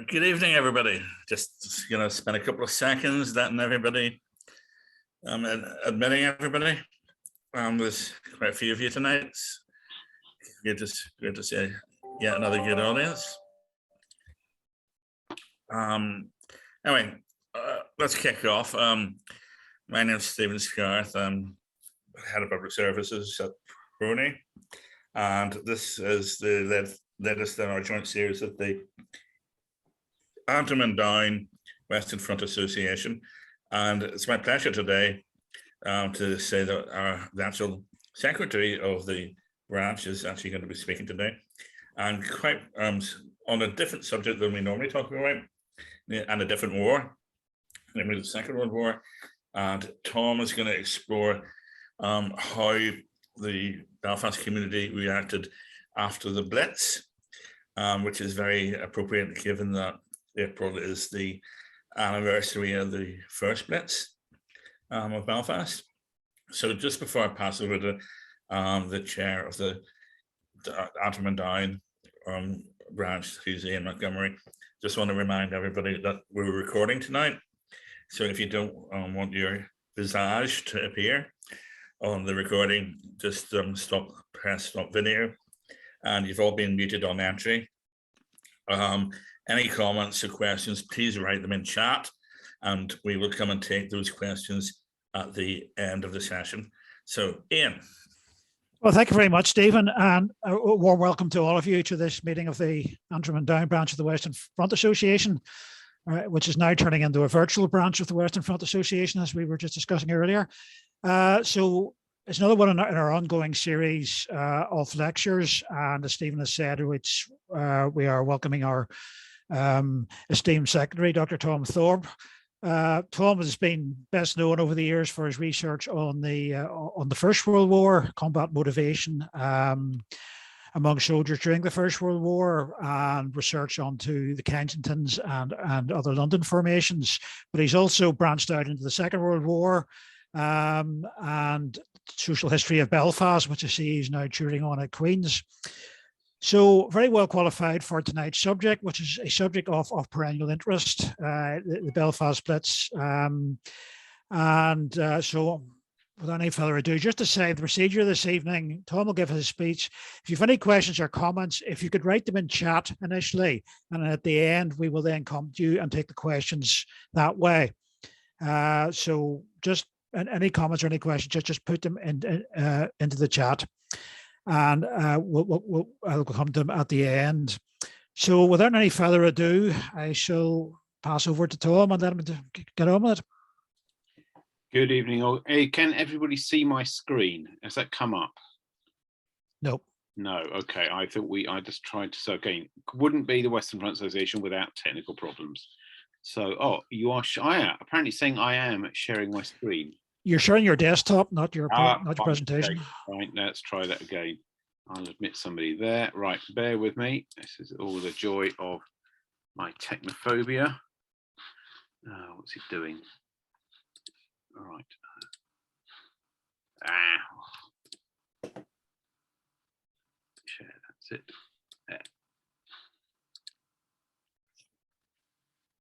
Good evening, everybody. Just going to spend a couple of seconds letting everybody, admitting everybody. There's quite a few of you tonight. Good to see yet another good audience. Anyway, let's kick off. My name is Stephen Scarth. I'm head of public services at PRONI, and this is the latest in our joint series of the Antrim and Down Western Front Association. And it's my pleasure today to say that the actual secretary of the branch is actually going to be speaking today, and quite on a different subject than we normally talk about, and a different war, namely the Second World War. And Tom is going to explore how the Belfast community reacted after the Blitz, which is very appropriate given that April is the anniversary of the first Blitz of Belfast. So just before I pass over to the chair of the Antrim and Down branch, who's Ian Montgomery, just want to remind everybody that we're recording tonight. So if you don't want your visage to appear on the recording, just press stop video, and you've all been muted on entry. Any comments or questions, please write them in chat, and we will come and take those questions at the end of the session. So, Ian. Well, thank you very much, Stephen, and a warm welcome to all of you to this meeting of the Antrim and Down branch of the Western Front Association, which is now turning into a virtual branch of the Western Front Association, as we were just discussing earlier. So it's another one in our ongoing series of lectures, and as Stephen has said, which we are welcoming our esteemed secretary, Dr. Tom Thorpe. Tom has been best known over the years for his research on the First World War, combat motivation among soldiers during the First World War, and research onto the Kensingtons and other London formations. But he's also branched out into the Second World War and social history of Belfast, which I see he's now tutoring on at Queen's. So very well qualified for tonight's subject, which is a subject of perennial interest, the Belfast Blitz. So without any further ado, just to say the procedure this evening, Tom will give his speech. If you have any questions or comments, if you could write them in chat initially, and at the end, we will then come to you and take the questions that way. So just any comments or any questions, just put them into the chat, and I'll come to them at the end. So without any further ado, I shall pass over to Tom and let him get on with it. Good evening all. Hey, can everybody see my screen? Has that come up? No. No, okay. I just tried to, so again, wouldn't be the Western Front Association without technical problems. So, oh, you are, I am apparently saying I am sharing my screen. You're sharing your desktop, not your presentation. Okay. Right, let's try that again. I'll admit somebody there. Right, bear with me. This is all the joy of my technophobia. What's he doing? All right. Share, that's it. There.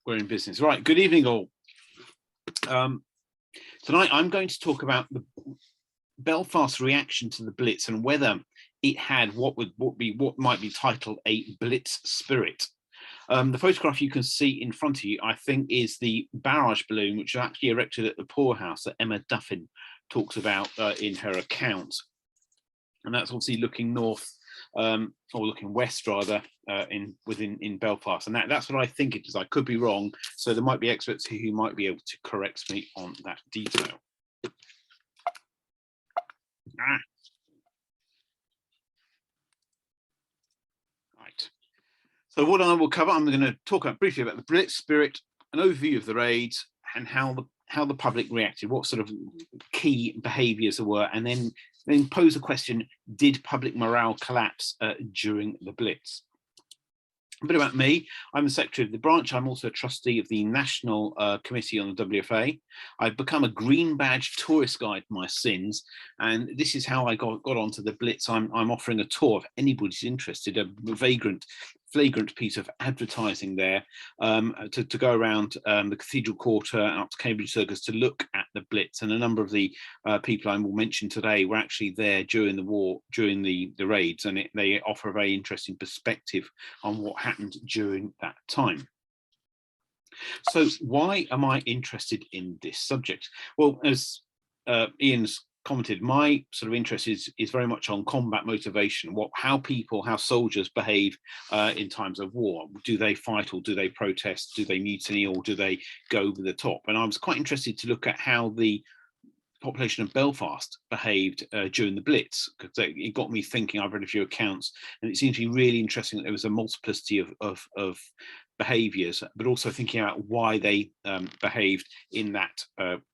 We're in business. Right, good evening all. Tonight I'm going to talk about the Belfast reaction to the Blitz and whether it had what might be titled a Blitz Spirit. The photograph you can see in front of you, I think, is the barrage balloon, which was actually erected at the poorhouse that Emma Duffin talks about in her account. And that's obviously looking north, or looking west rather, in Belfast. And that's what I think it is. I could be wrong. So there might be experts who might be able to correct me on that detail. Right. So what I will cover, I'm going to talk briefly about the Blitz Spirit, an overview of the raids, and how the public reacted, what sort of key behaviours there were, and then pose a question: did public morale collapse during the Blitz? A bit about me. I'm the secretary of the branch. I'm also a trustee of the National Committee on the WFA. I've become a green badge tourist guide for my sins, and this is how I got onto the Blitz. I'm offering a tour if anybody's interested, a flagrant piece of advertising there to go around the Cathedral Quarter and up to Cambridge Circus to look at the Blitz. And a number of the people I will mention today were actually there during the war, during the raids, and they offer a very interesting perspective on what happened during that time. So why am I interested in this subject? Well, as Ian's commented, my sort of interest is very much on combat motivation, how soldiers behave in times of war. Do they fight, or do they protest? Do they mutiny, or do they go over the top? And I was quite interested to look at how the population of Belfast behaved during the Blitz, because it got me thinking. I've read a few accounts, and it seemed to be really interesting that there was a multiplicity of behaviours, but also thinking about why they behaved in that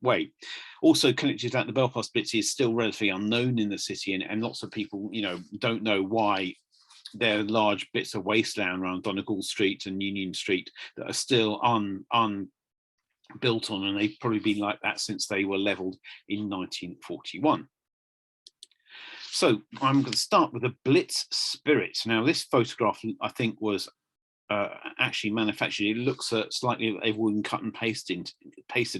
way. Also connected to that, the Belfast Blitz is still relatively unknown in the city, and lots of people, don't know why there are large bits of wasteland around Donegal Street and Union Street that are still built on, and they've probably been like that since they were levelled in 1941. So I'm going to start with the Blitz Spirit. Now, this photograph, I think, was actually manufactured. It looks slightly like everyone cut and pasted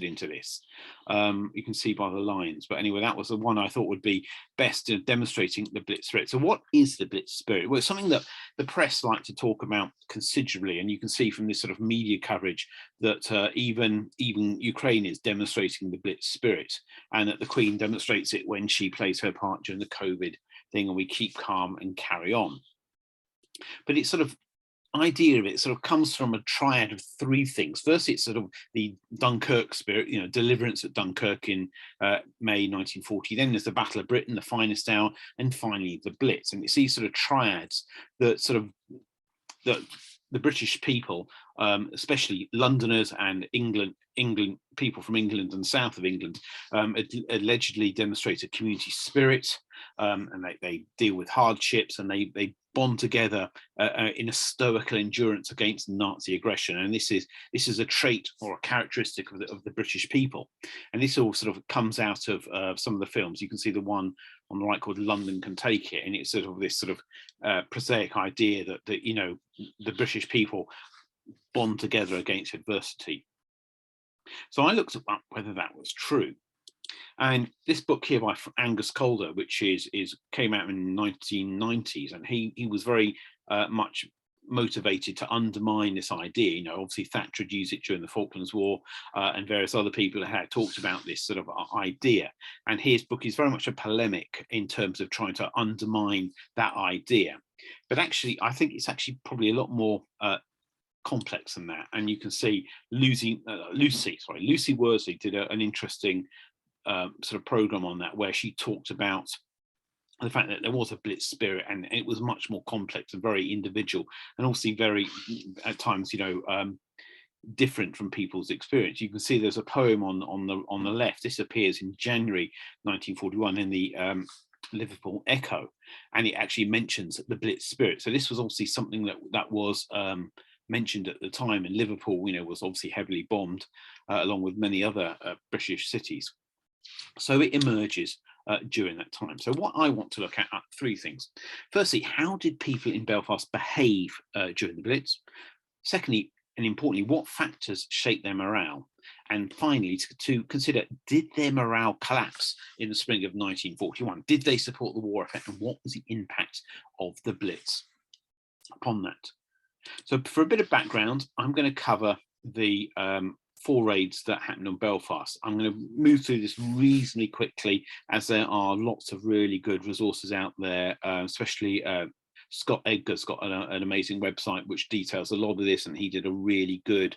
into this. You can see by the lines. But anyway, that was the one I thought would be best in demonstrating the Blitz Spirit. So what is the Blitz Spirit? Well, it's something that the press like to talk about considerably, and you can see from this sort of media coverage that even Ukraine is demonstrating the Blitz Spirit, and that the Queen demonstrates it when she plays her part during the COVID thing, and we keep calm and carry on. But it's sort of idea of it sort of comes from a triad of three things. First, it's sort of the Dunkirk spirit, deliverance at Dunkirk in May 1940. Then there's the Battle of Britain, the finest hour, and finally the Blitz. And it's these sort of triads that that the British people, especially Londoners and England people from England and south of England, allegedly demonstrate a community spirit, and they deal with hardships, and they bond together in a stoical endurance against Nazi aggression. And this is a trait or a characteristic of the British people. And this all sort of comes out of some of the films. You can see the one on the right called London Can Take It, and it's sort of this sort of prosaic idea that the British people bond together against adversity. So I looked up whether that was true. And this book here by Angus Calder, which came out in the 1990s, and he was very much motivated to undermine this idea. Obviously Thatcher had used it during the Falklands War, and various other people had talked about this sort of idea. And his book is very much a polemic in terms of trying to undermine that idea. But actually, I think it's actually probably a lot more complex than that. And you can see Lucy Worsley did an interesting sort of program on that, where she talked about the fact that there was a Blitz spirit, and it was much more complex and very individual, and also very, at times, different from people's experience. You can see there's a poem on the left. This appears in January 1941 in the Liverpool Echo, and it actually mentions the Blitz spirit. So this was obviously something that was mentioned at the time, and Liverpool, was obviously heavily bombed, along with many other British cities. So it emerges during that time. So what I want to look at are three things. Firstly, how did people in Belfast behave during the Blitz? Secondly, and importantly, what factors shape their morale? And finally, to consider, did their morale collapse in the spring of 1941? Did they support the war effort, and what was the impact of the Blitz upon that? So for a bit of background, I'm going to cover the 4 raids that happened on Belfast. I'm going to move through this reasonably quickly, as there are lots of really good resources out there, especially Scott Edgar's got an amazing website which details a lot of this, and he did a really good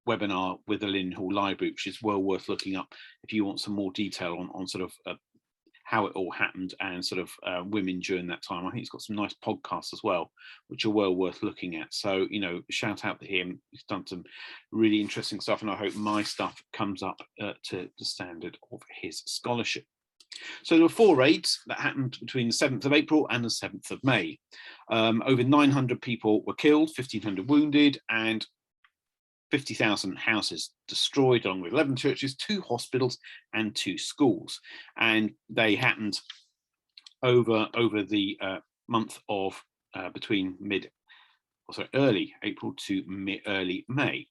webinar with the Lynn Hall Library, which is well worth looking up if you want some more detail on sort of how it all happened, and sort of women during that time. I think he's got some nice podcasts as well, which are well worth looking at. So, shout out to him. He's done some really interesting stuff, and I hope my stuff comes up to the standard of his scholarship. So there were 4 raids that happened between the 7th of April and the 7th of May. Over 900 people were killed, 1,500 wounded, and 50,000 houses destroyed, along with 11 churches, 2 hospitals, and 2 schools. And they happened over the month of between early April to early May.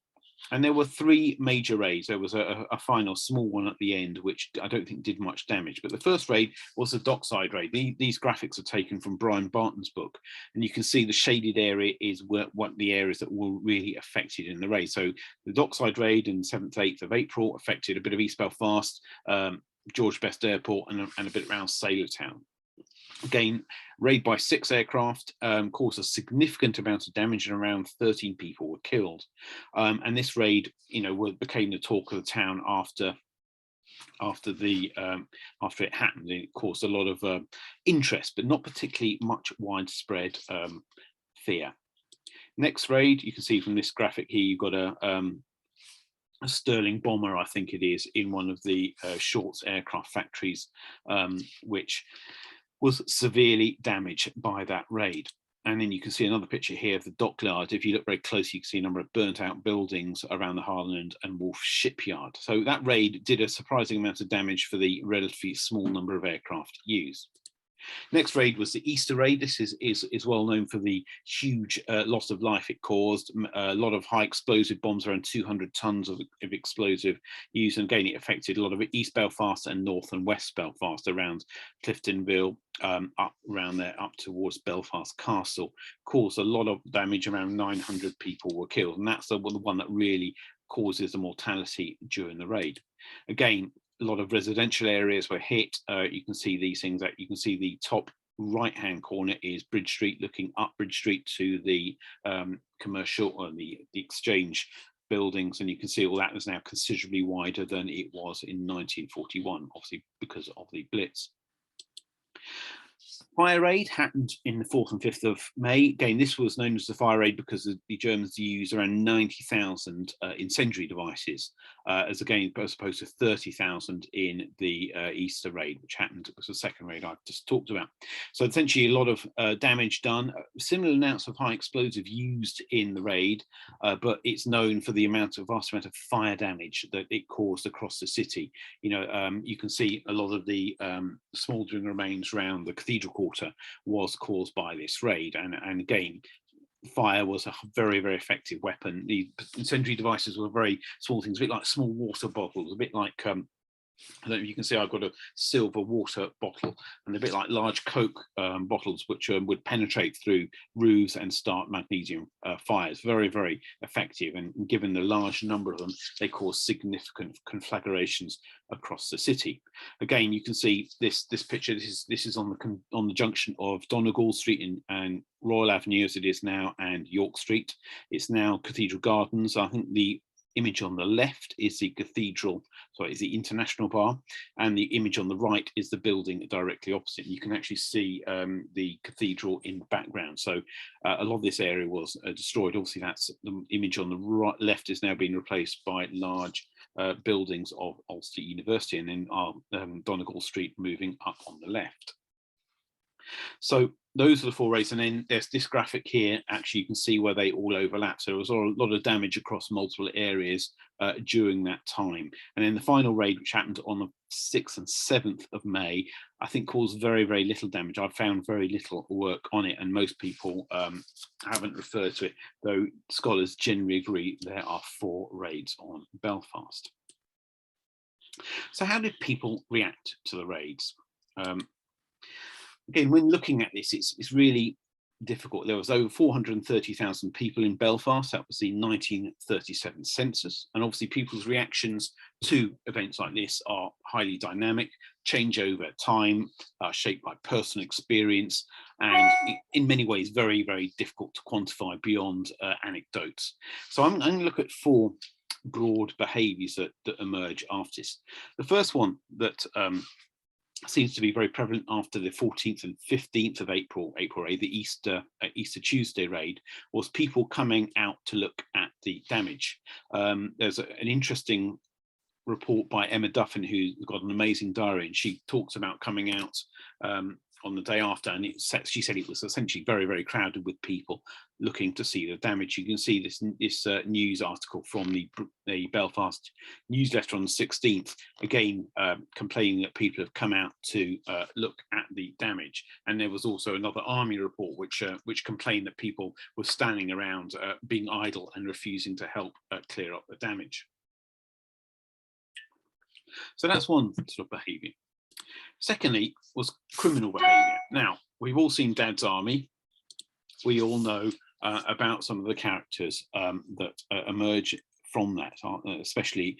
And there were 3 major raids. There was a final small one at the end, which I don't think did much damage. But the first raid was the Dockside raid. These graphics are taken from Brian Barton's book. And you can see the shaded area is what the areas that were really affected in the raid. So the Dockside raid in 7th, 8th of April affected a bit of East Belfast, George Best Airport, and a bit around Sailortown. Again, raid by 6 aircraft caused a significant amount of damage, and around 13 people were killed. And this raid, became the talk of the town after it happened. It caused a lot of interest, but not particularly much widespread fear. Next raid, you can see from this graphic here, you've got a Sterling bomber, I think it is, in one of the Shorts aircraft factories, which was severely damaged by that raid. And then you can see another picture here of the dockyard. If you look very closely, you can see a number of burnt out buildings around the Harland and Wolf shipyard. So that raid did a surprising amount of damage for the relatively small number of aircraft used. Next raid was the Easter raid. This is well known for the huge loss of life it caused. A lot of high explosive bombs, around 200 tons of explosive used, and again it affected a lot of East Belfast and North and West Belfast, around Cliftonville, up around there, up towards Belfast Castle. Caused a lot of damage. Around 900 people were killed, and that's the one that really causes the mortality during the raid. Again, a lot of residential areas were hit. You can see these things. That you can see the top right-hand corner is Bridge Street, looking up Bridge Street to the commercial or the exchange buildings, and you can see all that is now considerably wider than it was in 1941, obviously because of the Blitz. Fire raid happened in the 4th and 5th of May. Again, this was known as the fire raid because the Germans used around 90,000 incendiary devices, as opposed to 30,000 in the Easter raid, which happened, was the second raid I've just talked about. So essentially a lot of damage done. Similar amounts of high explosive used in the raid, but it's known for the vast amount of fire damage that it caused across the city. You can see a lot of the smouldering remains around the cathedral quarter was caused by this raid, and again, fire was a very, very effective weapon. The incendiary devices were very small things, a bit like small water bottles, a bit like I don't know if you can see I've got a silver water bottle, and a bit like large Coke bottles, which would penetrate through roofs and start magnesium fires. Very, very effective, and given the large number of them, they cause significant conflagrations across the city. Again, you can see this picture. This is on the junction of Donegal Street and Royal Avenue, as it is now, and York Street. It's now Cathedral Gardens. I think the image on the left is the is the International Bar, and the image on the right is the building directly opposite. You can actually see the cathedral in the background. So a lot of this area was destroyed. Obviously, that's the image on the left is now being replaced by large buildings of Ulster University, and then our Donegal Street moving up on the left. So those are the 4 raids, and then there's this graphic here. Actually, you can see where they all overlap. So there was a lot of damage across multiple areas during that time. And then the final raid, which happened on the 6th and 7th of May, I think caused very, very little damage. I've found very little work on it, and most people haven't referred to it, though scholars generally agree there are 4 raids on Belfast. So how did people react to the raids? Again, when looking at this, it's really difficult. There was over 430,000 people in Belfast. That was the 1937 census. And obviously people's reactions to events like this are highly dynamic, change over time, shaped by personal experience, and in many ways, very, very difficult to quantify beyond anecdotes. So I'm going to look at 4 broad behaviours that emerge after this. The first one that seems to be very prevalent after the 14th and 15th of April raid, the Easter Tuesday raid, was people coming out to look at the damage. There's an interesting report by Emma Duffin, who's got an amazing diary, and she talks about coming out on the day after, and she said it was essentially very, very crowded with people looking to see the damage. You can see this news article from the Belfast newsletter on the 16th, again complaining that people have come out to look at the damage. And there was also another army report which complained that people were standing around being idle and refusing to help clear up the damage. So that's one sort of behaviour. Secondly was criminal behaviour. Now, we've all seen Dad's Army. We all know about some of the characters that emerge from that, especially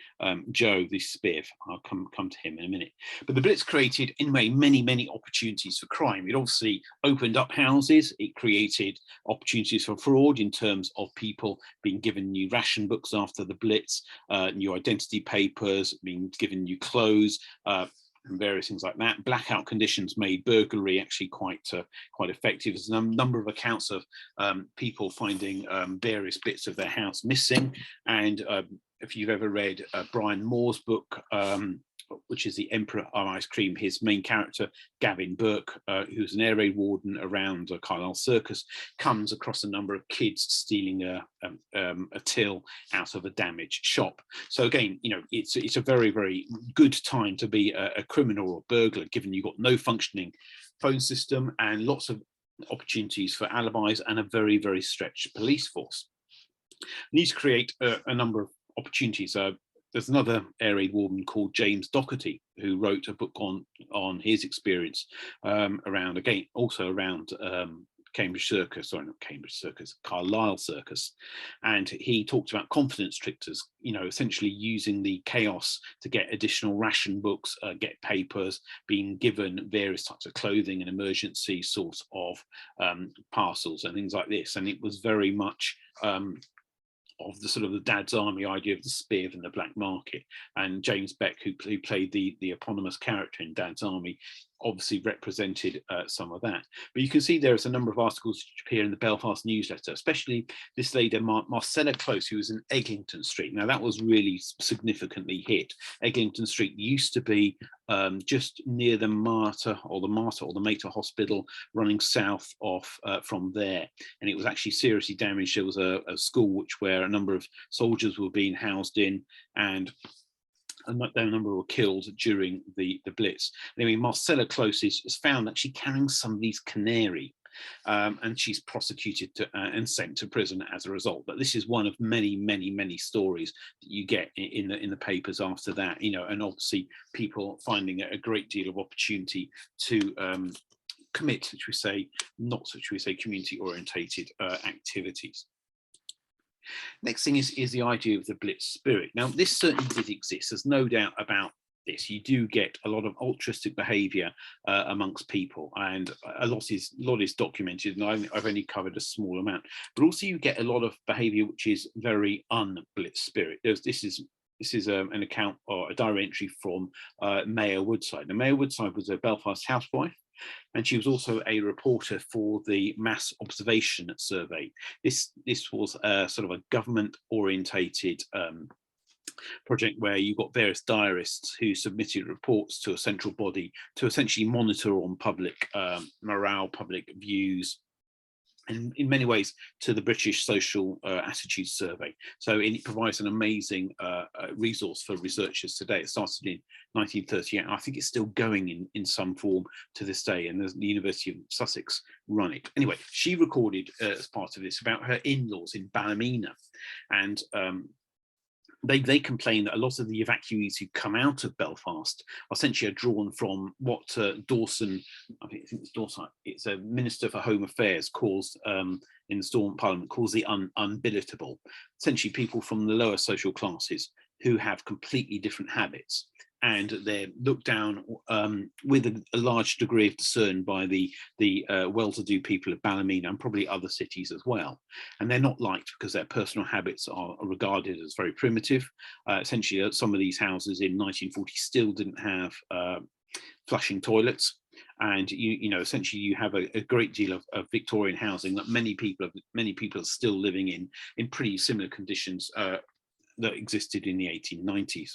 Joe, the spiff. I'll come to him in a minute. But the Blitz created, in a way, many opportunities for crime. It obviously opened up houses. It created opportunities for fraud in terms of people being given new ration books after the Blitz, new identity papers, being given new clothes, and various things like that. Blackout conditions made burglary actually quite effective. There's a number of accounts of people finding various bits of their house missing. And if you've ever read Brian Moore's book, which is The Emperor of Ice Cream, his main character, Gavin Burke, who's an air raid warden around Carlisle Circus, comes across a number of kids stealing a till out of a damaged shop. So again, you know, it's a very, very good time to be a criminal or burglar, given you've got no functioning phone system and lots of opportunities for alibis and a very, very stretched police force. These create a number of opportunities. There's another air raid warden called James Doherty, who wrote a book on his experience around, again, also around Cambridge Circus, sorry, not Cambridge Circus, Carlisle Circus. And he talked about confidence tricksters, you know, essentially using the chaos to get additional ration books, get papers, being given various types of clothing and emergency sorts of parcels and things like this. And it was very much of the sort of the Dad's Army idea of the spiv and the black market. And James Beck, who played the eponymous character in Dad's Army, obviously represented some of that. But you can see there's a number of articles which appear in the Belfast newsletter, especially this lady, Marcella Close, who was in Eglinton Street. Now that was really significantly hit. Eglinton Street used to be just near the Mater or the Mater Hospital, running south off from there. And it was actually seriously damaged. There was a school where a number of soldiers were being housed in, and a number were killed during the Blitz. Anyway, Marcella Close is found actually carrying somebody's canary, and she's prosecuted and sent to prison as a result. But this is one of many stories that you get in the papers after that, you know, and obviously people finding a great deal of opportunity to commit, should we say, community orientated activities. Next thing is the idea of the Blitz Spirit. Now, this certainly did exist. There's no doubt about this. You do get a lot of altruistic behaviour amongst people, and a lot is documented, and I've only covered a small amount. But also, you get a lot of behaviour which is very un-Blitz Spirit. This is an account or a diary entry from Mayor Woodside. Now, Mayor Woodside was a Belfast housewife, and she was also a reporter for the Mass Observation Survey. This was a sort of a government-orientated project where you got various diarists who submitted reports to a central body to essentially monitor on public morale, public views, and in many ways to the British Social Attitude Survey. So it provides an amazing resource for researchers today. It started in 1938. I think it's still going in some form to this day, and the University of Sussex run it. Anyway, she recorded as part of this about her in-laws in Ballymena, and they complain that a lot of the evacuees who come out of Belfast essentially are drawn from what Dawson, I think it's Dawson, it's a Minister for Home Affairs, calls in the Stormont Parliament, calls the unbilletable. Essentially people from the lower social classes who have completely different habits, and they're looked down with a large degree of discern by the well-to-do people of Ballymena and probably other cities as well. And they're not liked because their personal habits are regarded as very primitive. Essentially, some of these houses in 1940 still didn't have flushing toilets. And you know, essentially, you have a great deal of Victorian housing that many people are still living in pretty similar conditions that existed in the 1890s.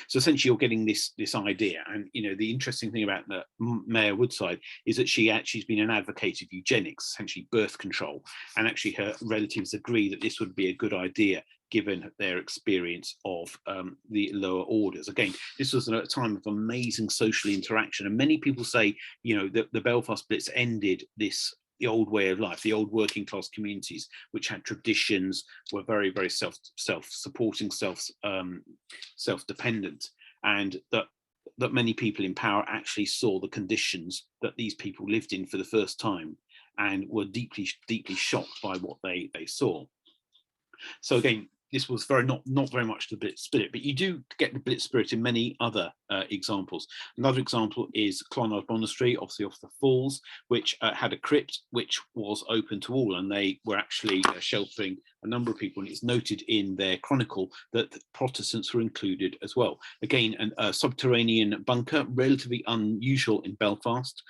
So essentially, you're getting this idea, and the interesting thing about the Mayor Woodside is that she's been an advocate of eugenics, essentially birth control, and actually her relatives agree that this would be a good idea given their experience of the lower orders. Again, this was a time of amazing social interaction, and many people say, that the Belfast Blitz ended the old way of life, the old working class communities, which had traditions, were very, very self-supporting, self-dependent, and that many people in power actually saw the conditions that these people lived in for the first time and were deeply, deeply shocked by what they saw. So again, this was not very much the Blitz Spirit, but you do get the Blitz Spirit in many other examples. Another example is Clonard Monastery, obviously off the Falls, which had a crypt which was open to all, and they were actually sheltering a number of people. And it's noted in their chronicle that the Protestants were included as well. Again, a subterranean bunker, relatively unusual in Belfast,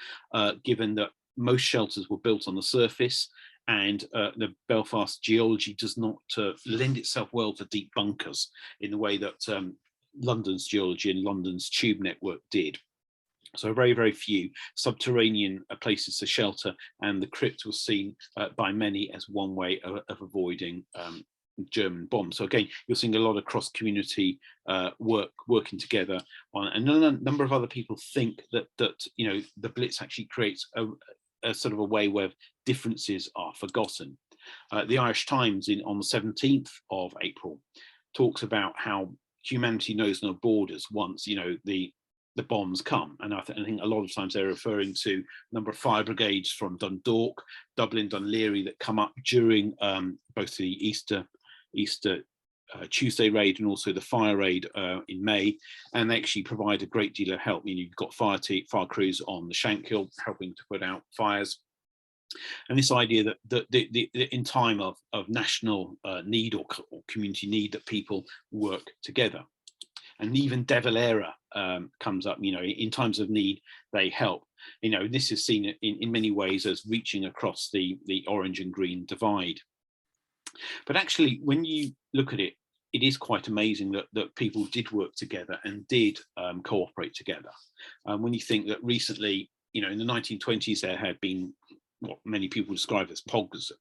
given that most shelters were built on the surface, and the Belfast geology does not lend itself well to deep bunkers in the way that London's geology and London's tube network did. So very, very few subterranean places to shelter, and the crypt was seen by many as one way of avoiding German bombs. So again, you're seeing a lot of cross-community working together on, and a number of other people think that the Blitz actually creates a sort of a way where differences are forgotten. The Irish Times on the 17th of April talks about how humanity knows no borders once the bombs come, and I think a lot of times they're referring to a number of fire brigades from Dundalk, Dublin, Dunleary that come up during both the Easter Tuesday raid and also the fire raid in May, and they actually provide a great deal of help. You've got fire crews on the Shankill helping to put out fires, and this idea that in time of national need or community need, that people work together. And even De Valera comes up, in times of need, they help. This is seen in many ways as reaching across the orange and green divide. But actually, when you look at it, it is quite amazing that people did work together and did cooperate together. When you think that recently, in the 1920s, there had been what many people describe as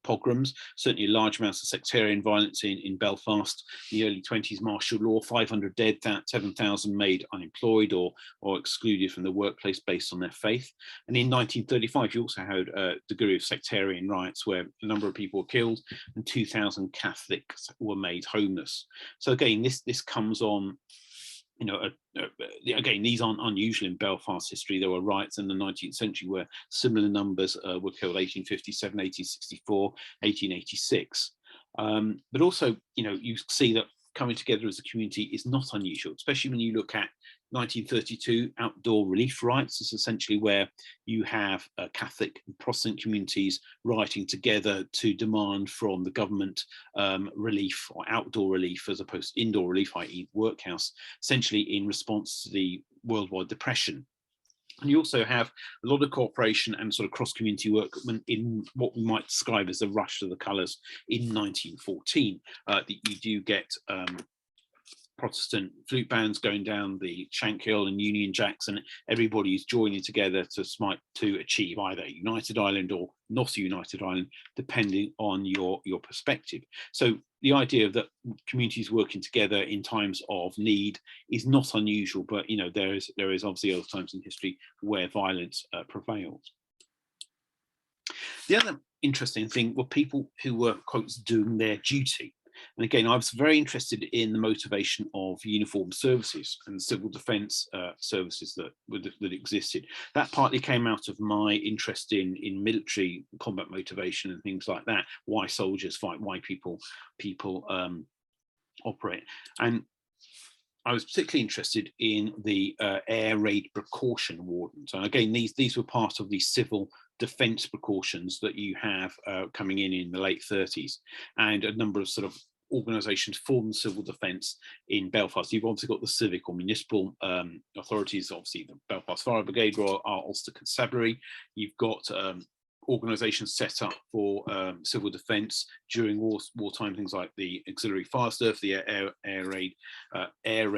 pogroms, certainly large amounts of sectarian violence in Belfast. In the early 20s, martial law, 500 dead, 7,000 made unemployed or excluded from the workplace based on their faith. And in 1935, you also had a degree of sectarian riots where a number of people were killed and 2,000 Catholics were made homeless. So again, this comes on. Again, these aren't unusual in Belfast history. There were riots in the 19th century where similar numbers were killed, 1857, 1864, 1886. But also, you see that coming together as a community is not unusual, especially when you look at 1932 outdoor relief riots. Is essentially where you have Catholic and Protestant communities rioting together to demand from the government relief or outdoor relief as opposed to indoor relief, i.e. workhouse, essentially in response to the worldwide depression. And you also have a lot of cooperation and sort of cross-community work in what we might describe as the rush of the colours in 1914. That you do get Protestant flute bands going down the Shankill and Union Jacks, and everybody is joining together to achieve either a united Ireland or not a united Ireland, depending on your perspective. So the idea of that communities working together in times of need is not unusual, but there is obviously other times in history where violence prevails. The other interesting thing were people who were, quotes, doing their duty. And again, I was very interested in the motivation of uniformed services and civil defence services that existed. That partly came out of my interest in military combat motivation and things like that. Why soldiers fight, why people operate. And I was particularly interested in the air raid precaution wardens. And again, these were part of the civil defence precautions that you have coming in the late 30s, and a number of sort of organisations formed civil defence in Belfast. You've obviously got the civic or municipal authorities, obviously the Belfast Fire Brigade, Royal Ulster Constabulary. You've got organisations set up for civil defence during wartime, things like the auxiliary fire staff, the air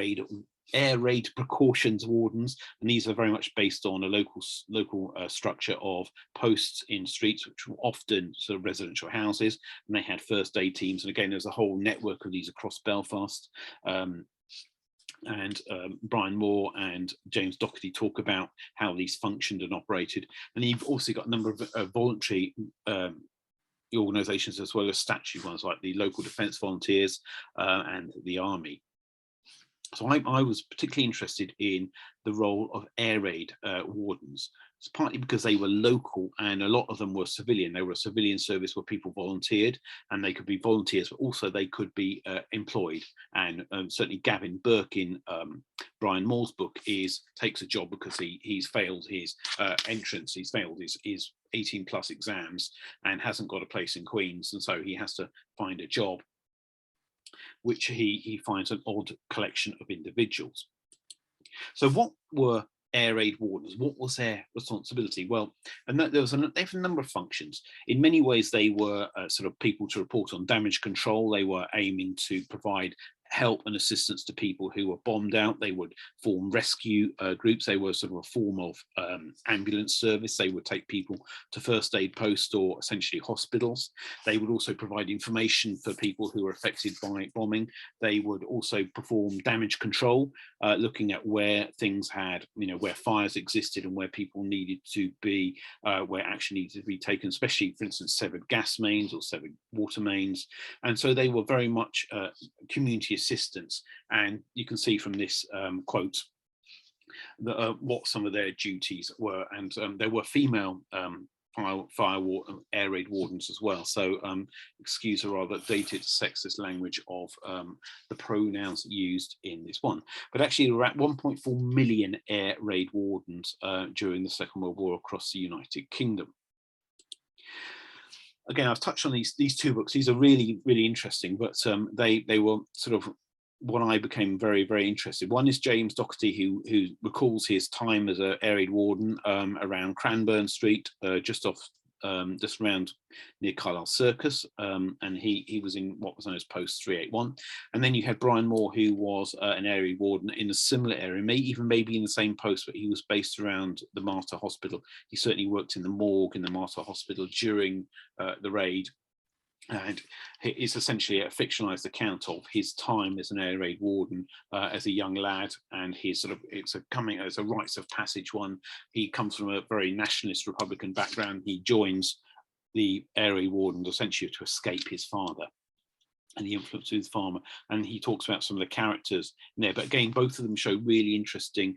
raid precautions wardens, and these are very much based on a local structure of posts in streets, which were often sort of residential houses, and they had first aid teams. And again, there's a whole network of these across Belfast. And Brian Moore and James Doherty talk about how these functioned and operated. And you've also got a number of voluntary organisations, as well as statutory ones like the local defence volunteers and the army. So I was particularly interested in the role of air raid wardens. It's partly because they were local, and a lot of them were civilian. They were a civilian service where people volunteered, and they could be volunteers, but also they could be employed. And certainly Gavin Burke in Brian Moore's book takes a job because he's failed his entrance. He's failed his 18 plus exams and hasn't got a place in Queen's, and so he has to find a job, which he finds an odd collection of individuals. So what were air raid wardens? What was their responsibility? Well, and they have a number of functions. In many ways, they were sort of people to report on damage control. They were aiming to provide help and assistance to people who were bombed out. They would form rescue groups. They were sort of a form of ambulance service. They would take people to first aid posts or essentially hospitals. They would also provide information for people who were affected by bombing. They would also perform damage control, looking at where things had, where fires existed and where people needed to be, where action needed to be taken, especially, for instance, severed gas mains or severed water mains. And so they were very much community assistance. And you can see from this quote what some of their duties were. And there were female air raid wardens as well. So excuse a rather dated sexist language of the pronouns used in this one. But actually there were at 1.4 million air raid wardens during the Second World War across the United Kingdom. Again, I've touched on these two books. These are really, really interesting, but they were sort of what I became very, very interested. One is James Doherty, who recalls his time as an air raid warden around Cranbourne Street, just around near Carlisle Circus, and he was in what was known as Post 381. And then you had Brian Moore, who was an air raid warden in a similar area, maybe in the same post, but he was based around the Martyr Hospital. He certainly worked in the morgue in the Martyr Hospital during the raid. And it's essentially a fictionalized account of his time as an air raid warden as a young lad, and his it's a rites of passage one. He comes from a very nationalist Republican background. He joins the air raid wardens essentially to escape his father and the influence of his father. And he talks about some of the characters in there. But again, both of them show really interesting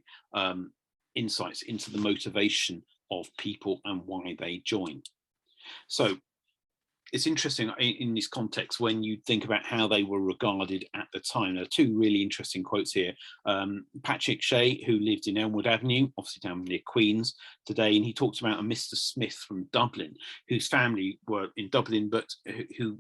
insights into the motivation of people and why they join. So it's interesting in this context when you think about how they were regarded at the time. There are two really interesting quotes here. Patrick Shea, who lived in Elmwood Avenue, obviously down near Queen's today, and he talks about a Mr. Smith from Dublin, whose family were in Dublin, but who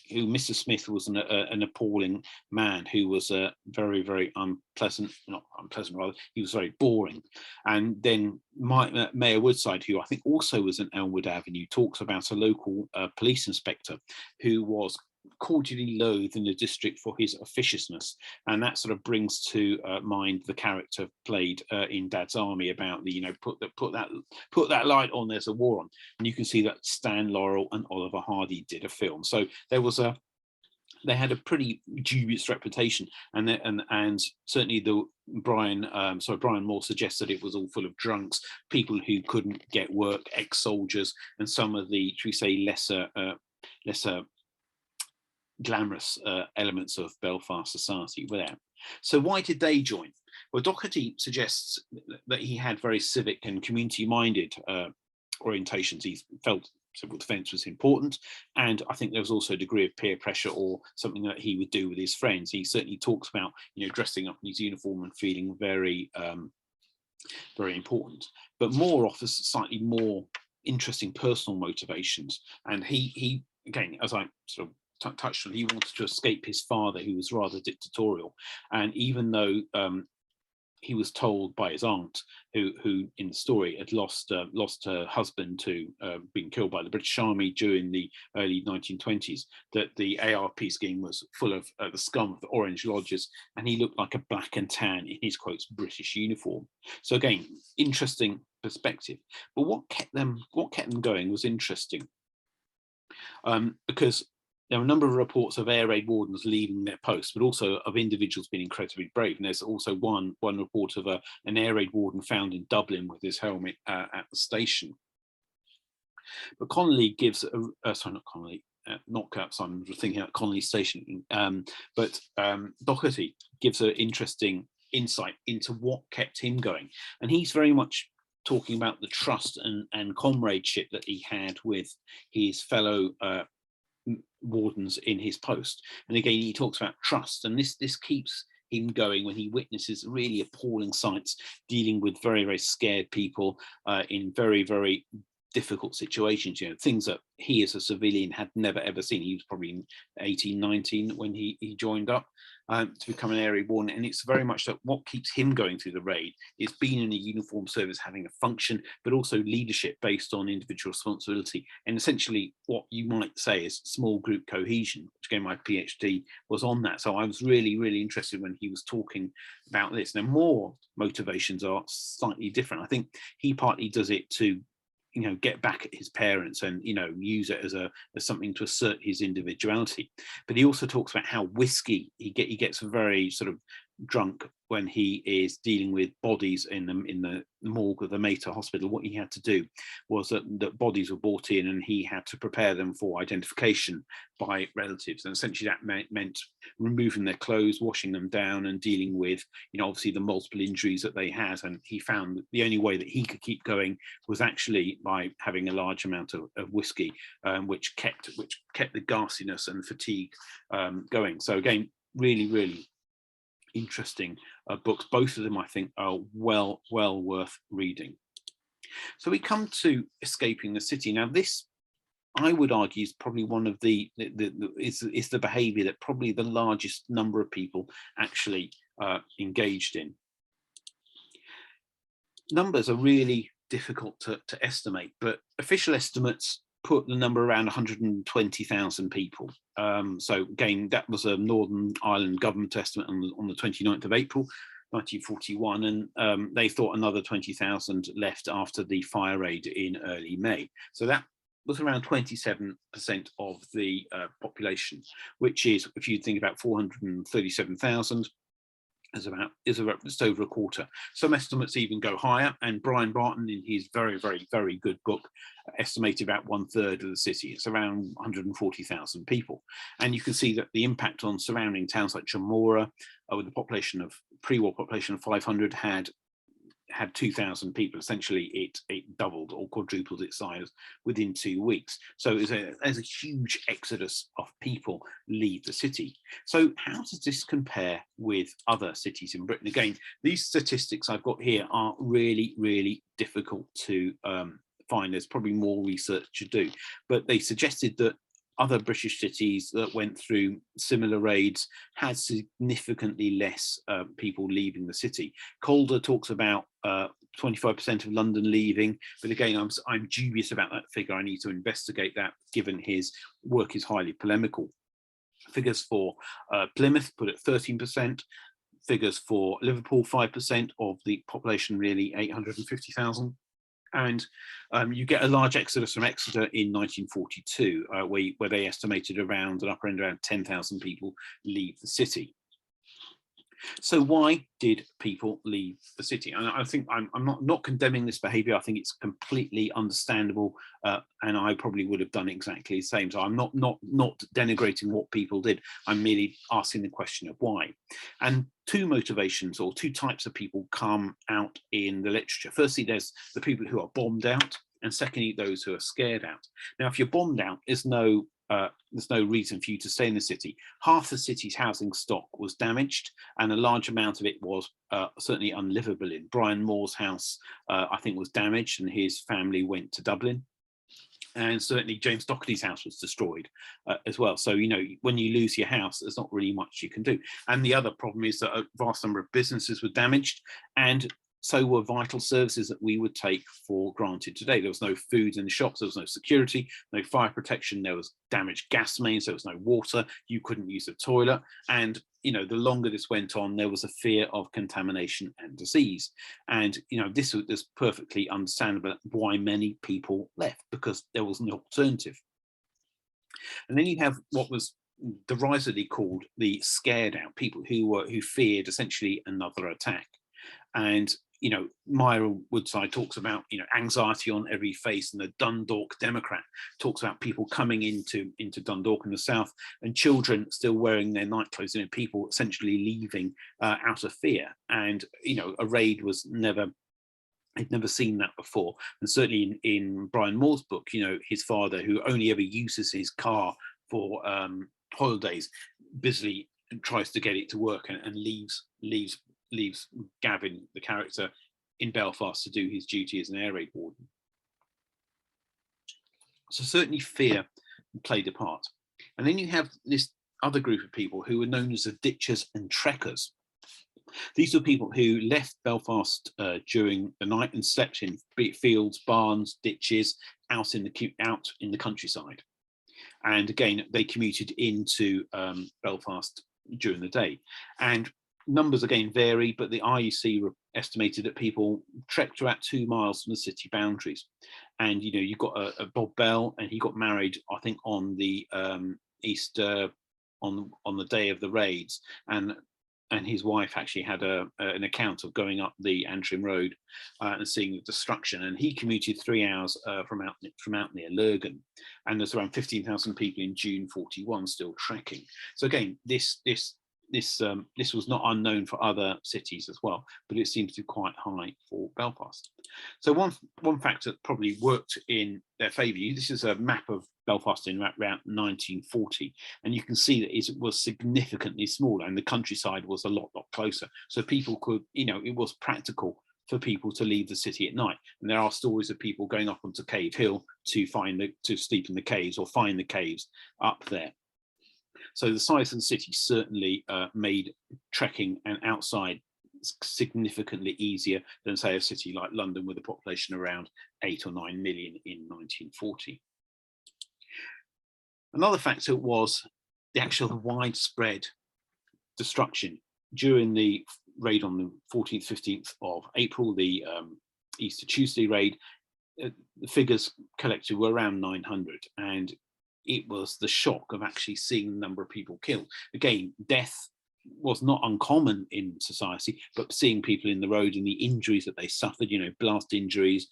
Mr. Smith was an appalling man who was very, very not unpleasant, rather, he was very boring. And then Mayor Woodside, who I think also was in Elmwood Avenue, talks about a local police inspector who was cordially loathed in the district for his officiousness, and that sort of brings to mind the character played in Dad's Army about the put that light on, there's a war on. And you can see that Stan Laurel and Oliver Hardy did a film, so they had a pretty dubious reputation, and certainly Brian Moore suggests that it was all full of drunks, people who couldn't get work, ex-soldiers, and some of the, should we say, lesser glamorous elements of Belfast society were there. So why did they join? Well, Doherty suggests that he had very civic and community-minded orientations. He felt civil defence was important, and I think there was also a degree of peer pressure or something that he would do with his friends. He certainly talks about dressing up in his uniform and feeling very very important, but Moore offers slightly more interesting personal motivations. And he again, as I sort of touched on, he wanted to escape his father, who was rather dictatorial. And even though he was told by his aunt, who in the story had lost her husband to being killed by the British Army during the early 1920s, that the ARP scheme was full of the scum of the Orange Lodges, and he looked like a black and tan in his quotes British uniform. So again, interesting perspective. But what kept them going was interesting, because there are a number of reports of air raid wardens leaving their posts, but also of individuals being incredibly brave. And there's also one report of an air raid warden found in Dublin with his helmet at the station. But Connolly gives, sorry, not Connolly, not Kurtz, I'm thinking about Connolly Station, but Doherty gives an interesting insight into what kept him going. And he's very much talking about the trust and comradeship that he had with his fellow wardens in his post. And again, he talks about trust, and this keeps him going when he witnesses really appalling sights, dealing with very, very scared people in very, very difficult situations, you know, things that he as a civilian had never ever seen. He was probably 18, 19 when he joined up to become an air raid warden, and it's very much that what keeps him going through the raid is being in a uniformed service, having a function, but also leadership based on individual responsibility, and essentially what you might say is small group cohesion, which again my PhD was on that. So I was really, really interested when he was talking about this. Now, more motivations are slightly different. I think he partly does it to, you know, get back at his parents and, you know, use it as something to assert his individuality. But he also talks about how whiskey, he gets very sort of drunk when he is dealing with bodies in the morgue of the Mater Hospital. What he had to do was that bodies were brought in, and he had to prepare them for identification by relatives. And essentially that meant removing their clothes, washing them down, and dealing with, you know, obviously the multiple injuries that they had. And he found that the only way that he could keep going was actually by having a large amount of whiskey, which kept the ghastliness and fatigue going. So again, really, really interesting books. Both of them, I think, are well worth reading. So we come to Escaping the City. Now, this, I would argue, is probably one of the behavior that probably the largest number of people actually engaged in. Numbers are really difficult to estimate, but official estimates put the number around 120,000 people. So again, that was a Northern Ireland government estimate on the 29th of April, 1941, and they thought another 20,000 left after the fire raid in early May. So that was around 27% of the population, which is, if you think about 437,000, is about just over a quarter. Some estimates even go higher, and Brian Barton, in his very, very, very good book, estimated about 1/3 of the city. It's around 140,000 people, and you can see that the impact on surrounding towns like Rumour, with the population of pre-war population of 500, had 2,000 people. Essentially, it doubled or quadrupled its size within 2 weeks. So there's a huge exodus of people leave the city. So how does this compare with other cities in Britain? Again, these statistics I've got here are really, really difficult to find. There's probably more research to do, but they suggested that other British cities that went through similar raids had significantly less people leaving the city. Calder talks about 25% of London leaving, but again, I'm dubious about that figure. I need to investigate that, given his work is highly polemical. Figures for Plymouth put at 13%. Figures for Liverpool, 5% of the population, really 850,000. And you get a large exodus from Exeter in 1942, where they estimated around an upper end around 10,000 people leave the city. So why did people leave the city? And I think I'm not condemning this behavior. I think it's completely understandable, and I probably would have done exactly the same. So I'm not denigrating what people did. I'm merely asking the question of why. And two motivations, or two types of people, come out in the literature. Firstly, there's the people who are bombed out, and secondly, those who are scared out. Now, if you're bombed out, there's no reason for you to stay in the city. Half the city's housing stock was damaged, and a large amount of it was certainly unlivable in. Brian Moore's house, I think, was damaged, and his family went to Dublin. And certainly James Doherty's house was destroyed as well. So, you know, when you lose your house, there's not really much you can do. And the other problem is that a vast number of businesses were damaged, and so were vital services that we would take for granted today. There was no food in the shops, there was no security, no fire protection, there was damaged gas mains, there was no water, you couldn't use the toilet. And, you know, the longer this went on, there was a fear of contamination and disease. And, you know, this was perfectly understandable why many people left, because there was an alternative. And then you have what was derisively called the scared out, people who feared essentially another attack. And, you know, Myra Woodside talks about, you know, anxiety on every face, and the Dundalk Democrat talks about people coming into Dundalk in the south, and children still wearing their nightclothes, you know, people essentially leaving out of fear. And, you know, a raid was never, I'd never seen that before. And certainly in Brian Moore's book, you know, his father, who only ever uses his car for holidays, busily tries to get it to work, and leaves Gavin, the character, in Belfast to do his duty as an air raid warden. So certainly fear played a part. And then you have this other group of people who were known as the ditchers and trekkers. These were people who left Belfast during the night and slept in fields, barns, ditches, out in the countryside. And again, they commuted into Belfast during the day. And numbers again vary, but the IEC estimated that people trekked about 2 miles from the city boundaries. And, you know, you've got a Bob Bell, and he got married, I think, on the Easter, on the day of the raids. And his wife actually had an account of going up the Antrim Road and seeing the destruction. And he commuted 3 hours from out near Lurgan. And there's around 15,000 people in June 41 still trekking. So again, this was not unknown for other cities as well, but it seems to be quite high for Belfast. So one factor that probably worked in their favour, this is a map of Belfast in around 1940, and you can see that it was significantly smaller, and the countryside was a lot closer. So people could, you know, it was practical for people to leave the city at night. And there are stories of people going up onto Cave Hill to sleep in the caves or find the caves up there. So the size of the city certainly made trekking and outside significantly easier than, say, a city like London with a population around 8 or 9 million in 1940. Another factor was the actual widespread destruction. During the raid on the 14th, 15th of April, the Easter Tuesday raid, the figures collected were around 900, and it was the shock of actually seeing the number of people killed. Again, death was not uncommon in society, but seeing people in the road and the injuries that they suffered, you know, blast injuries,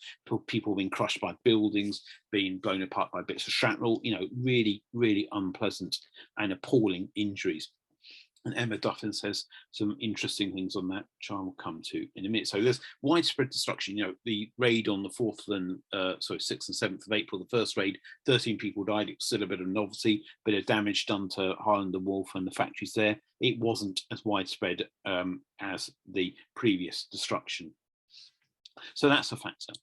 people being crushed by buildings, being blown apart by bits of shrapnel, you know, really, really unpleasant and appalling injuries. And Emma Duffin says some interesting things on that, which I will come to in a minute. So there's widespread destruction. You know, the raid on the 6th and 7th of April, the first raid, 13 people died. It was still a bit of novelty, bit of damage done to Highland and Wolf and the factories there. It wasn't as widespread as the previous destruction. So that's a factor.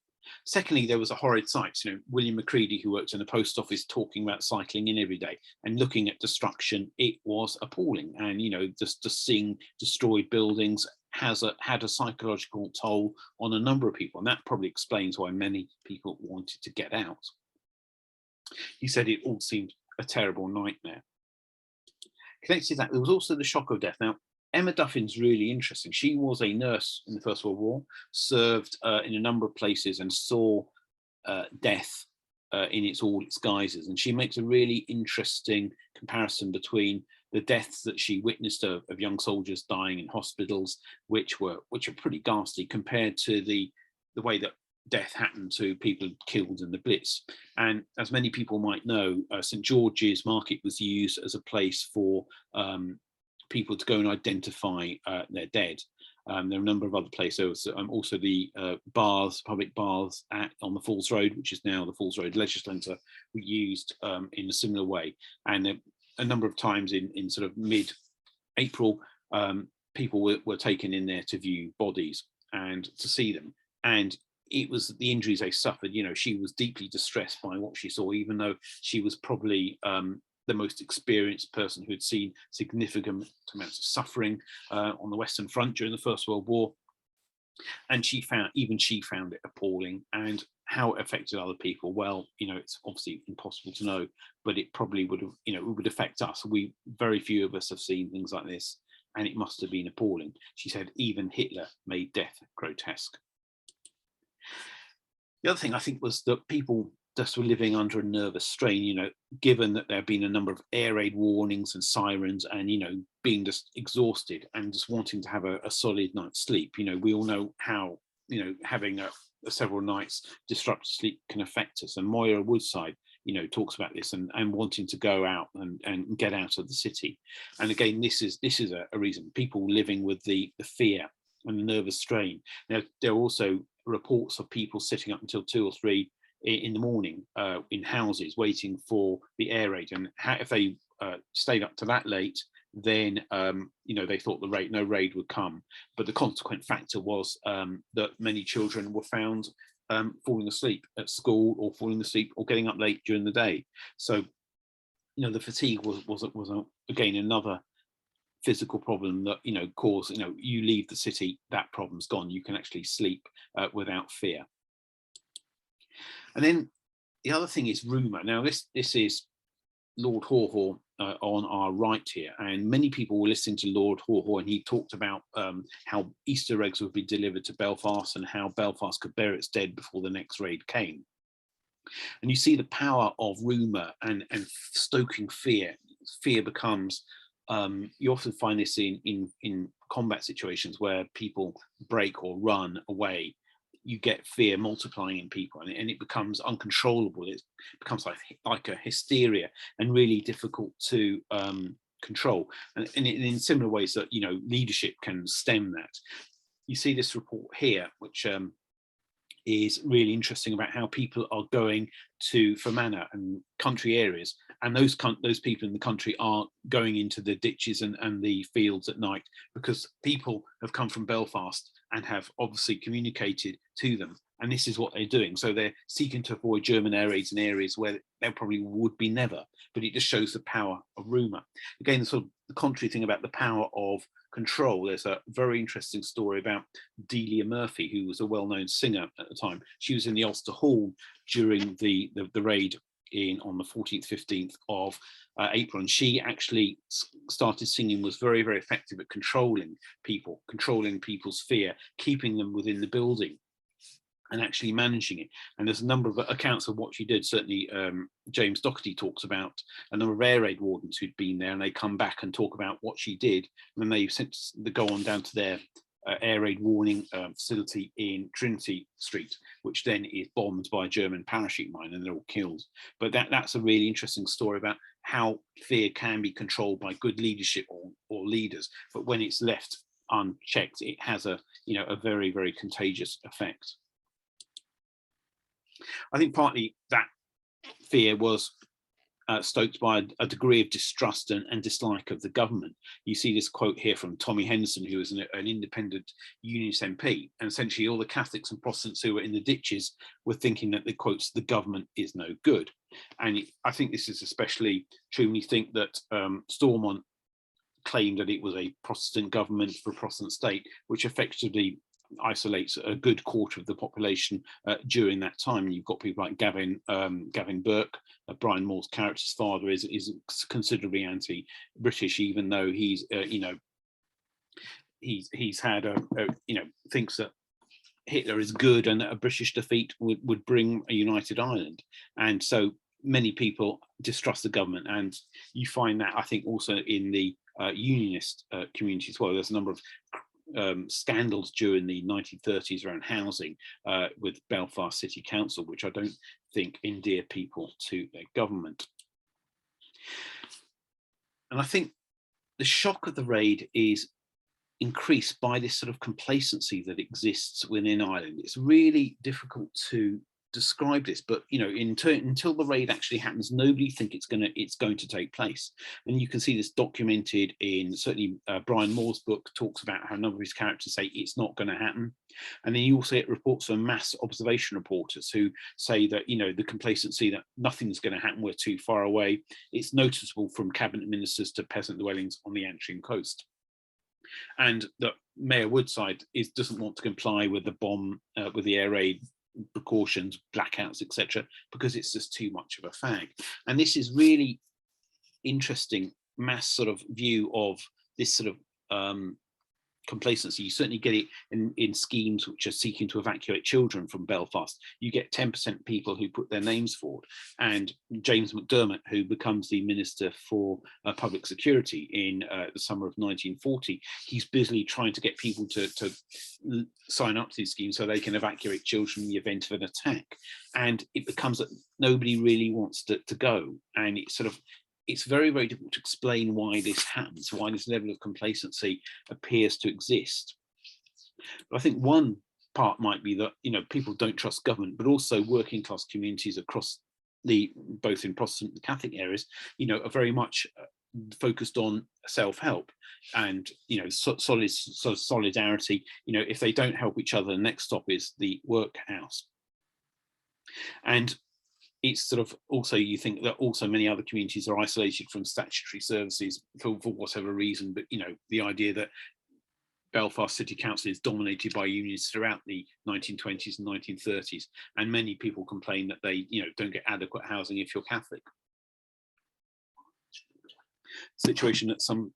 Secondly, there was a horrid sight. You know, William Macready, who worked in the post office, talking about cycling in every day and looking at destruction. It was appalling. And, you know, just seeing destroyed buildings had a psychological toll on a number of people. And that probably explains why many people wanted to get out. He said it all seemed a terrible nightmare. Connected to that, there was also the shock of death. Now, Emma Duffin's really interesting. She was a nurse in the First World War, served in a number of places and saw death in all its guises. And she makes a really interesting comparison between the deaths that she witnessed of young soldiers dying in hospitals, which are pretty ghastly, compared to the way that death happened to people killed in the Blitz. And as many people might know, St. George's Market was used as a place for people to go and identify their dead. There are a number of other places. Also the public baths on the Falls Road, which is now the Falls Road Leisure Centre, were used in a similar way. And a number of times in sort of mid-April, people were taken in there to view bodies and to see them. And it was the injuries they suffered. You know, she was deeply distressed by what she saw, even though she was probably the most experienced person who had seen significant amounts of suffering on the Western Front during the First World War. And she found it appalling. And how it affected other people, well, you know, it's obviously impossible to know, but it probably would have, you know, it would affect us. Very few of us have seen things like this, and it must have been appalling. She said even Hitler made death grotesque. The other thing I think was that people just were living under a nervous strain, you know, given that there have been a number of air raid warnings and sirens, and, you know, being just exhausted and just wanting to have a solid night's sleep. You know, we all know how, you know, having several nights disrupted sleep can affect us. And Moira Woodside, you know, talks about this and wanting to go out and get out of the city. And again, this is a reason. People living with the fear and the nervous strain. Now, there are also reports of people sitting up until 2 or 3 in the morning in houses waiting for the air raid, and if they stayed up to that late, then you know, they thought no raid would come. But the consequent factor was that many children were found falling asleep at school, or falling asleep or getting up late during the day. So, you know, the fatigue was again another physical problem that, you know, caused, you know, you leave the city, that problem's gone. You can actually sleep without fear. And then the other thing is Rumour. Now this is Lord Haw on our right here, and many people were listening to Lord Haw, and he talked about how Easter eggs would be delivered to Belfast, and how Belfast could bear its dead before the next raid came. And you see the power of Rumour and stoking fear. Fear becomes, you often find this in combat situations where people break or run away. You get fear multiplying in people, and it becomes uncontrollable. It becomes like a hysteria, and really difficult to control. And in similar ways that, you know, leadership can stem that. You see this report here, which is really interesting, about how people are going to Fermanagh and country areas, and those people in the country are going into the ditches and the fields at night, because people have come from Belfast and have obviously communicated to them, and this is what they're doing. So they're seeking to avoid German air raids in areas where there probably would be never, but it just shows the power of Rumour. Again, the sort of the contrary thing about the power of control. There's a very interesting story about Delia Murphy, who was a well-known singer at the time. She was in the Ulster Hall during the raid on the 14th, 15th of April, and she actually started singing, was very, very effective at controlling people's fear, keeping them within the building and actually managing it. And there's a number of accounts of what she did. Certainly James Doherty talks about a number of air raid wardens who'd been there, and they come back and talk about what she did, and then they go on down to their air raid warning facility in Trinity Street, which then is bombed by a German parachute mine, and they're all killed. But that's a really interesting story about how fear can be controlled by good leadership or leaders, but when it's left unchecked, it has a very, very contagious effect. I think partly that fear was stoked by a degree of distrust and dislike of the government. You see this quote here from Tommy Henderson, who was an independent Unionist MP, and essentially all the Catholics and Protestants who were in the ditches were thinking that, the quotes, the government is no good. And I think this is especially true when you think that Stormont claimed that it was a Protestant government for a Protestant state, which effectively isolates a good quarter of the population during that time. You've got people like Gavin Burke, Brian Moore's character's father, is considerably anti-British, even though he's had thinks that Hitler is good and that a British defeat would bring a united Ireland. And so many people distrust the government, and you find that, I think, also in the unionist community as well. There's a number of scandals during the 1930s around housing with Belfast City Council, which I don't think endear people to their government. And I think the shock of the raid is increased by this sort of complacency that exists within Ireland. It's really difficult to describe this, but you know, until the raid actually happens, nobody think it's going to take place. And you can see this documented in certainly Brian Moore's book talks about how a number of his characters say it's not going to happen. And then you also get reports from mass observation reporters who say that, you know, the complacency that nothing's going to happen, we're too far away. It's noticeable from cabinet ministers to peasant dwellings on the Antrim coast. And that Mayor Woodside doesn't want to comply with the bomb, with the air raid precautions, blackouts, etc., because it's just too much of a fag. And this is really interesting mass sort of view of this sort of complacency. You certainly get it in schemes which are seeking to evacuate children from Belfast. You get 10% people who put their names forward. And James McDermott, who becomes the Minister for Public Security in the summer of 1940, he's busily trying to get people to sign up to these schemes so they can evacuate children in the event of an attack. And it becomes that nobody really wants to go. And it's very, very difficult to explain why this happens, why this level of complacency appears to exist. But I think one part might be that, you know, people don't trust government, but also working class communities across both in Protestant and Catholic areas, you know, are very much focused on self-help and, you know, solidarity. You know, if they don't help each other, the next stop is the workhouse. And it's sort of also, you think that also many other communities are isolated from statutory services for whatever reason, but you know, the idea that Belfast City Council is dominated by unions throughout the 1920s and 1930s, and many people complain that they, you know, don't get adequate housing if you're Catholic. Situation that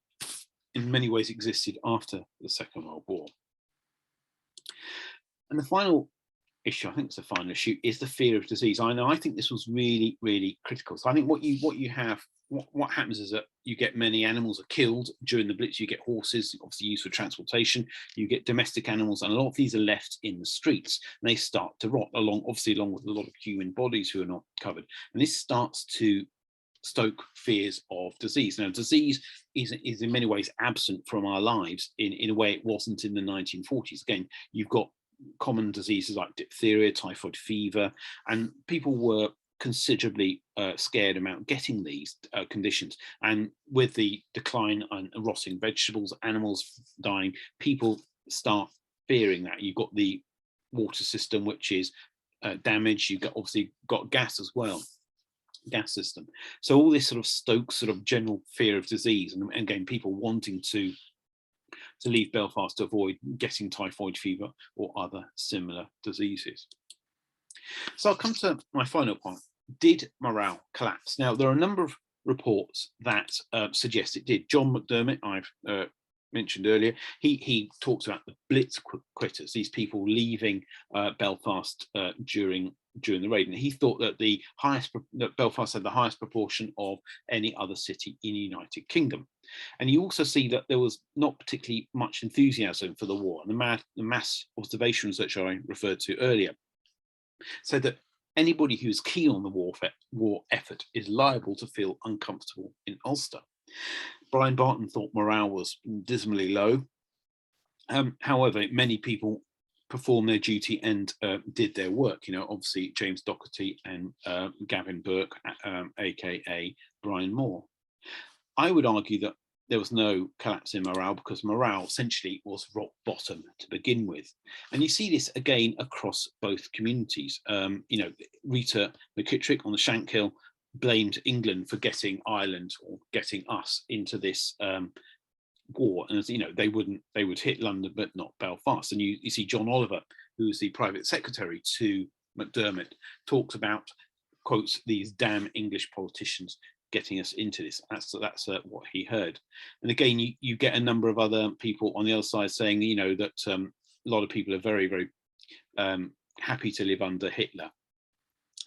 in many ways existed after the Second World War. And the final issue, I think it's the final issue, is the fear of disease. I think this was really, really critical. So I think what happens is that you get many animals are killed during the Blitz. You get horses, obviously used for transportation. You get domestic animals, and a lot of these are left in the streets. And they start to rot along with a lot of human bodies who are not covered. And this starts to stoke fears of disease. Now, disease is in many ways absent from our lives in a way it wasn't in the 1940s. Again, you've got common diseases like diphtheria, typhoid fever, and people were considerably scared about getting these conditions. And with the decline and rotting vegetables, animals dying, people start fearing that. You've got the water system, which is damaged. You've obviously got gas as well, gas system. So all this sort of stokes sort of general fear of disease, and again, people wanting to leave Belfast to avoid getting typhoid fever or other similar diseases. So I'll come to my final point. Did morale collapse? Now, there are a number of reports that suggest it did. John McDermott, I've mentioned earlier, he talks about the Blitz quitters, these people leaving Belfast during the raid, and he thought that that Belfast had the highest proportion of any other city in the United Kingdom. And you also see that there was not particularly much enthusiasm for the war. And the mass observation research I referred to earlier said that anybody who's keen on the war effort is liable to feel uncomfortable in Ulster. Brian Barton thought morale was dismally low. However, many people performed their duty and did their work. You know, obviously James Doherty and Gavin Burke, aka Brian Moore. I would argue that there was no collapse in morale because morale essentially was rock bottom to begin with. And you see this again across both communities. You know, Rita McKittrick on the Shankill blamed England for getting Ireland or getting us into this war. And as you know, they would hit London, but not Belfast. And you see John Oliver, who is the private secretary to McDermott, talks about, quotes, these damn English politicians getting us into this. That's what he heard. And again, you get a number of other people on the other side saying, you know, that a lot of people are very, very happy to live under Hitler.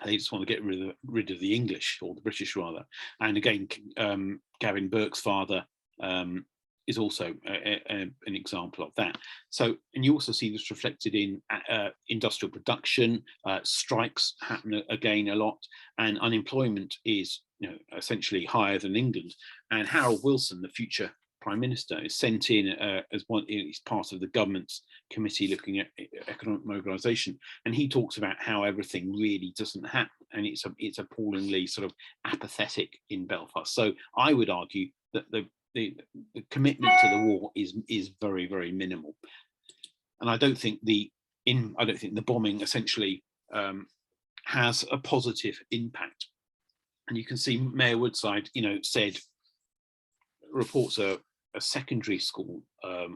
They just want to get rid of the English, or the British rather. And again, Gavin Burke's father is also an example of that. So, and you also see this reflected in industrial production. Strikes happen again a lot, and unemployment is, you know, essentially higher than England. And Harold Wilson, the future Prime Minister, is sent in as one. He's part of the government's committee looking at economic mobilisation, and he talks about how everything really doesn't happen, and it's appallingly sort of apathetic in Belfast. So I would argue that the commitment to the war is very, very minimal, and I don't think the bombing essentially has a positive impact. And you can see Mayor Woodside, said, reports a secondary school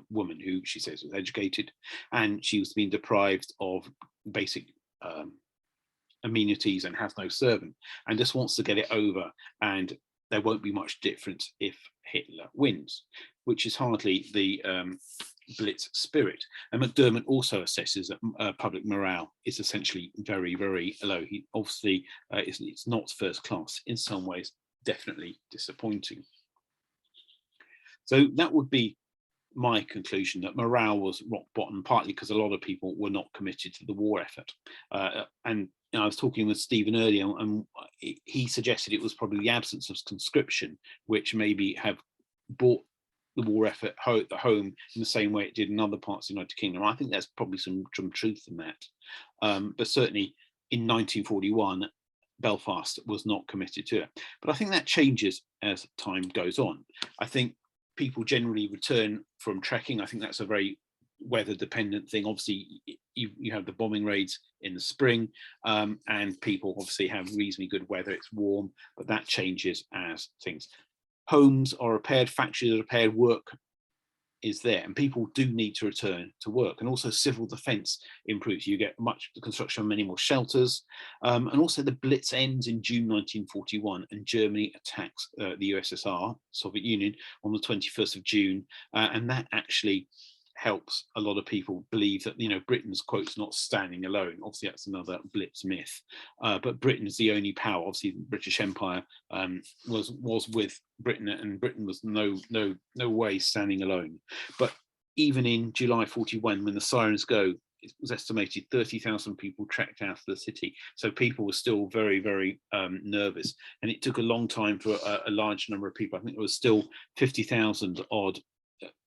woman who she says was educated, and she was being deprived of basic amenities and has no servant, and just wants to get it over, and there won't be much difference if Hitler wins, which is hardly the Blitz spirit. And McDermott also assesses that public morale is essentially very, very low. He obviously it's not first class, in some ways definitely disappointing. So that would be my conclusion, that morale was rock bottom, partly because a lot of people were not committed to the war effort. And I was talking with Stephen earlier, and he suggested it was probably the absence of conscription which maybe have brought the war effort home in the same way it did in other parts of the United Kingdom. I think there's probably some truth in that. But certainly in 1941, Belfast was not committed to it. But I think that changes as time goes on. I think people generally return from trekking. I think that's a very weather dependent thing. Obviously, you have the bombing raids in the spring, and people obviously have reasonably good weather. It's warm, but that changes as things. Homes are repaired, factories are repaired, work is there, and people do need to return to work. And also civil defence improves. You get the construction of many more shelters, and also the Blitz ends in June 1941, and Germany attacks the USSR, Soviet Union, on the 21st of June, and that actually helps a lot of people believe that Britain's, quote, not standing alone. Obviously that's another Blitz myth, but Britain is the only power. Obviously the British Empire was with Britain, and Britain was no way standing alone. But even in July 41, when the sirens go, it was estimated 30,000 people trekked out of the city. So people were still very, very nervous, and it took a long time for a large number of people. I think there was still 50,000 odd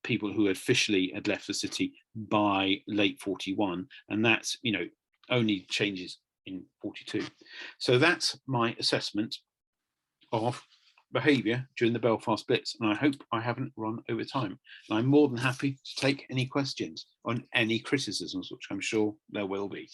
people who officially had left the city by late 41, and that's only changes in 42. So that's my assessment of behaviour during the Belfast Blitz, and I hope I haven't run over time. And I'm more than happy to take any questions on any criticisms, which I'm sure there will be.